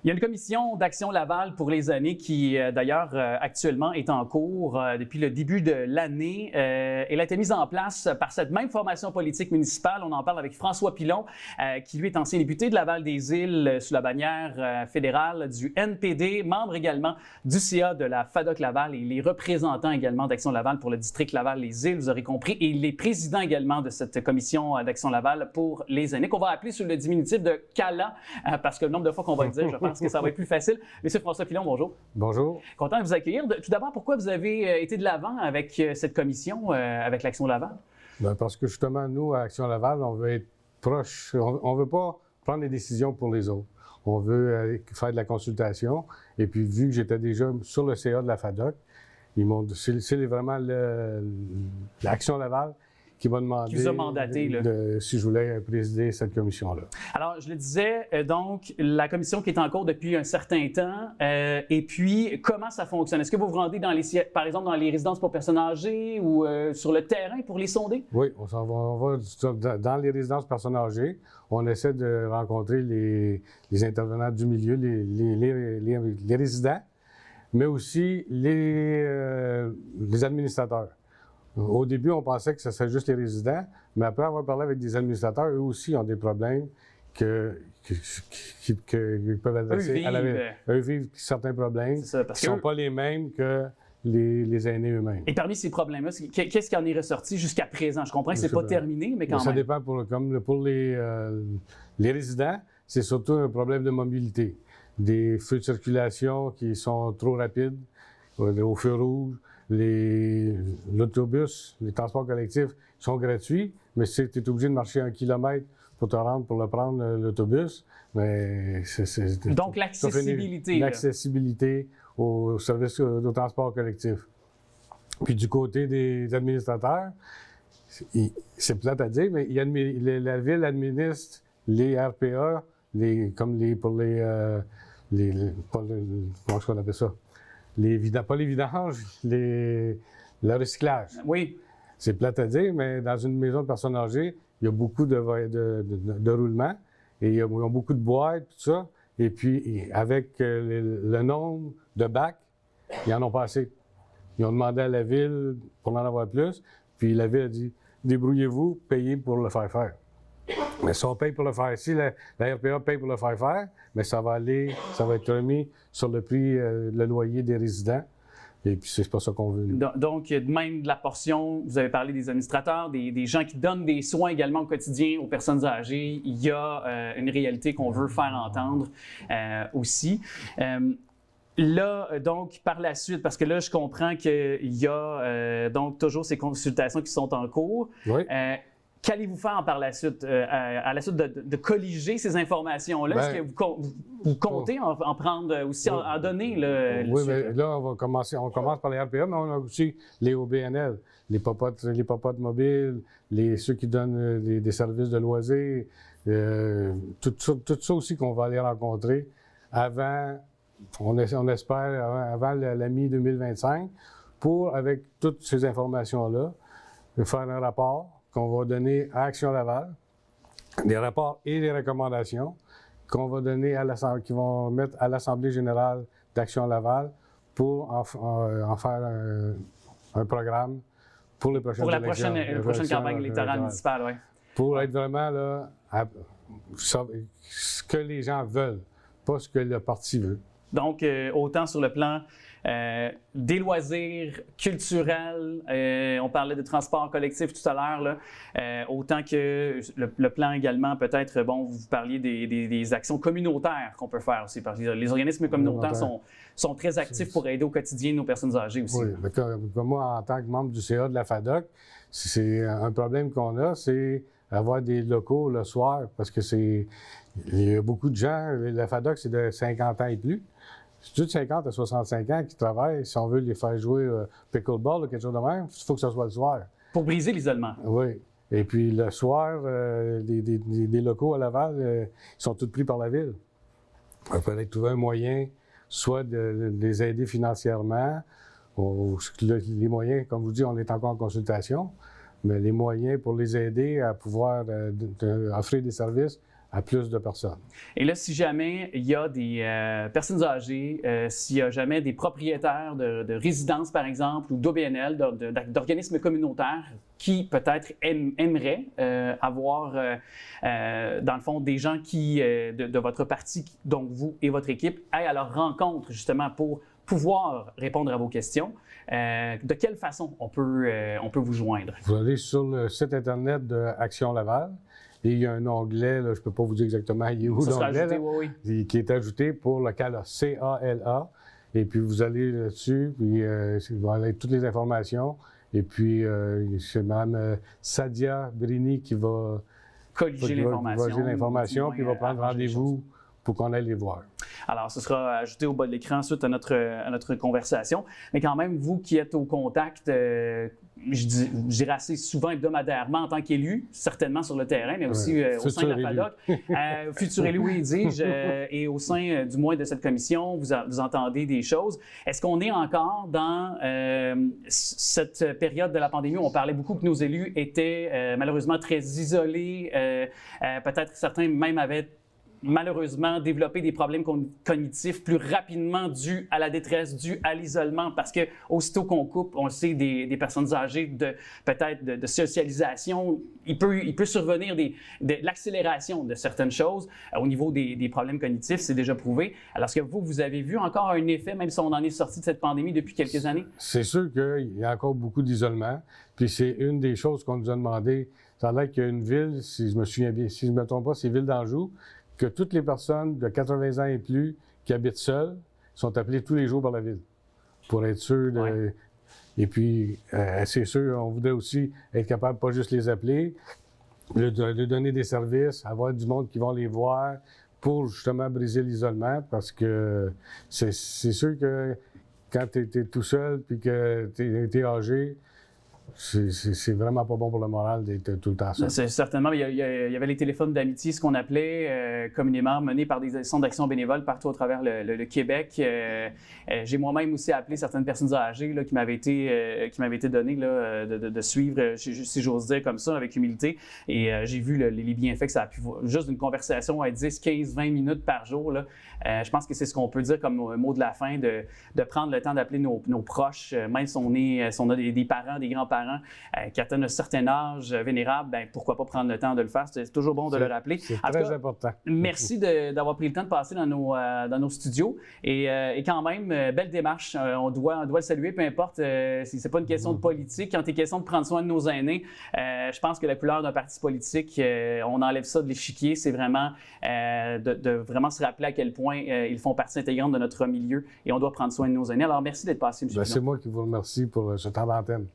Il y a une commission d'Action Laval pour les aînés qui, d'ailleurs, actuellement est en cours depuis le début de l'année. Elle a été mise en place par cette même formation politique municipale. On en parle avec François Pilon, qui lui est ancien député de Laval-des-Îles sous la bannière fédérale du NPD, membre également du CA de la FADOC Laval et il est représentant également d'Action Laval pour le district Laval-les-Îles, vous aurez compris. Et il est président également de cette commission d'Action Laval pour les aînés, qu'on va appeler sous le diminutif de CALA, parce que le nombre de fois qu'on va le dire, je pense que ça va être plus facile. Monsieur François Pilon, bonjour. Bonjour. Content de vous accueillir. Tout d'abord, pourquoi vous avez été de l'avant avec cette commission, avec l'Action Laval? Bien, parce que justement, nous, à Action Laval, on veut être proche. On ne veut pas prendre des décisions pour les autres. On veut faire de la consultation. Et puis, vu que j'étais déjà sur le CA de la FADOC, ils m'ont, c'est vraiment l'Action Laval qui m'a demandé qui vous a mandaté, si je voulais présider cette commission-là. Alors, je le disais, donc, la commission qui est en cours depuis un certain temps, et puis, comment ça fonctionne? Est-ce que vous vous rendez, par exemple, dans les résidences pour personnes âgées ou sur le terrain pour les sonder? Oui, on va dans les résidences personnes âgées. On essaie de rencontrer les intervenants du milieu, les résidents, mais aussi les administrateurs. Au début, on pensait que ce serait juste les résidents, mais après avoir parlé avec des administrateurs, eux aussi ont des problèmes qu'ils peuvent adresser à la ville. Eux vivent certains problèmes qui ne sont pas les mêmes que les aînés eux-mêmes. Et parmi ces problèmes-là, qu'est-ce qui en est ressorti jusqu'à présent? Je comprends que ce n'est pas terminé, mais quand même. Ça dépend. Pour les résidents, c'est surtout un problème de mobilité. Des feux de circulation qui sont trop rapides, au feu rouge. L'autobus, les transports collectifs sont gratuits, mais si tu es obligé de marcher 1 kilomètre pour te rendre, pour le prendre, l'autobus, mais donc, l'accessibilité. L'accessibilité aux services de transport collectif. Puis du côté des administrateurs, c'est plate à dire, mais la ville administre les RPA, comment on appelle ça? Pas les vidanges, le recyclage. Oui. C'est plate à dire, mais dans une maison de personnes âgées, il y a beaucoup de roulements et il y a beaucoup de boîtes, tout ça. Et puis, avec le nombre de bacs, ils en ont pas assez. Ils ont demandé à la ville pour en avoir plus, puis la ville a dit « Débrouillez-vous, payez pour le faire faire ». Mais si on paye pour le faire, si la RPA paye pour le faire faire, mais ça va être remis sur le prix, le loyer des résidents. Et puis, c'est pas ça qu'on veut. Donc, même de la portion, vous avez parlé des administrateurs, des gens qui donnent des soins également au quotidien aux personnes âgées. Il y a une réalité qu'on veut faire entendre aussi. Là, donc, par la suite, parce que là, je comprends qu'il y a donc toujours ces consultations qui sont en cours. Oui. Qu'allez-vous faire par la suite, à la suite de colliger ces informations-là? Est-ce que vous comptez en prendre aussi, en donner? Oui, mais là, on commence par les RPA, mais on a aussi les OBNL, les popotes mobiles, ceux qui donnent des services de loisirs, tout ça aussi qu'on va aller rencontrer avant, on espère, avant la mi-2025, pour, avec toutes ces informations-là, faire un rapport qu'on va donner à Action Laval, des rapports et des recommandations qu'on va donner qui vont mettre à l'Assemblée générale d'Action Laval pour en faire un programme pour les prochaines élections. Pour la prochaine campagne électorale municipale, oui. Pour être vraiment là, ce que les gens veulent, pas ce que le parti veut. Donc, autant sur le plan des loisirs culturels, on parlait de transport collectif tout à l'heure, autant que le plan également, peut-être, bon, vous parliez des actions communautaires qu'on peut faire aussi, parce que les organismes communautaires sont très actifs pour aider au quotidien nos personnes âgées aussi. Oui, mais comme moi, en tant que membre du CA de la FADOC, c'est un problème qu'on a, c'est avoir des locaux le soir, parce que il y a beaucoup de gens, la FADOC, c'est de 50 ans et plus. C'est de 50 à 65 ans qui travaillent. Si on veut les faire jouer pickleball ou quelque chose de même, il faut que ce soit le soir. Pour briser l'isolement. Oui. Et puis le soir, des locaux à Laval, ils sont tous pris par la ville. Il va falloir trouver un moyen, soit de les aider financièrement, les moyens, comme vous dites, on est encore en consultation, mais les moyens pour les aider à pouvoir offrir des services à plus de personnes. Et là, si jamais il y a des personnes âgées, s'il y a jamais des propriétaires de résidences, par exemple, ou d'OBNL, d'organismes communautaires qui peut-être aimeraient avoir, dans le fond, des gens qui, de votre parti, donc vous et votre équipe, aillent à leur rencontre justement pour pouvoir répondre à vos questions, de quelle façon on peut vous joindre? Vous allez sur le site Internet de Action Laval. Et il y a un onglet, là, je ne peux pas vous dire exactement il est où l'onglet, oui. qui est ajouté pour le CALA, C-A-L-A. Et puis vous allez là-dessus, puis vous allez toutes les informations. Et puis c'est Mme Sadia Brini qui va colliger l'information, puis va prendre rendez-vous pour qu'on aille les voir. Alors, ce sera ajouté au bas de l'écran suite à notre conversation. Mais quand même, vous qui êtes au contact, je dirais assez souvent hebdomadairement en tant qu'élu, certainement sur le terrain, mais aussi au sein de la FADOC. Futur élu, oui, dis-je, et au sein du moins de cette commission, vous entendez des choses. Est-ce qu'on est encore dans cette période de la pandémie où on parlait beaucoup que nos élus étaient malheureusement très isolés, peut-être certains même avaient malheureusement développer des problèmes cognitifs plus rapidement dus à la détresse, dus à l'isolement, parce que aussitôt qu'on coupe, on le sait, des personnes âgées peut-être de socialisation, il peut survenir de l'accélération de certaines choses au niveau des problèmes cognitifs, c'est déjà prouvé. Alors, est-ce que vous avez vu encore un effet, même si on en est sorti de cette pandémie depuis quelques années? C'est sûr qu'il y a encore beaucoup d'isolement, puis c'est une des choses qu'on nous a demandé. Ça a l'air qu'il y a une ville, si je me souviens bien, si je ne me trompe pas, c'est Ville d'Anjou, que toutes les personnes de 80 ans et plus qui habitent seules sont appelées tous les jours par la Ville pour être sûr de... Ouais. Et puis, c'est sûr, on voudrait aussi être capable pas juste les appeler, de donner des services, avoir du monde qui vont les voir pour justement briser l'isolement, parce que c'est sûr que quand tu es tout seul puis que tu es âgé, c'est vraiment pas bon pour le moral d'être tout le temps seul. C'est certainement. Il y avait les téléphones d'amitié, ce qu'on appelait communément, menés par des centres d'action bénévoles partout à travers le Québec. J'ai moi-même aussi appelé certaines personnes âgées là, qui m'avaient été données là, de suivre, si j'ose dire comme ça, avec humilité. Et j'ai vu les bienfaits que ça a pu voir. Juste une conversation à 10, 15, 20 minutes par jour. Là, je pense que c'est ce qu'on peut dire comme mot de la fin, de prendre le temps d'appeler nos proches, même si on a des parents, des grands-parents qui atteignent un certain âge vénérable, ben pourquoi pas prendre le temps de le faire? C'est toujours bon de le rappeler. C'est très important. Merci d'avoir pris le temps de passer dans nos studios. Et quand même, belle démarche. On doit le saluer, peu importe si c'est pas une question de politique. Quand il est question de prendre soin de nos aînés, je pense que la couleur d'un parti politique, on enlève ça de l'échiquier. C'est vraiment de vraiment se rappeler à quel point ils font partie intégrante de notre milieu et on doit prendre soin de nos aînés. Alors, merci d'être passé, M. C'est moi qui vous remercie pour ce temps d'antenne.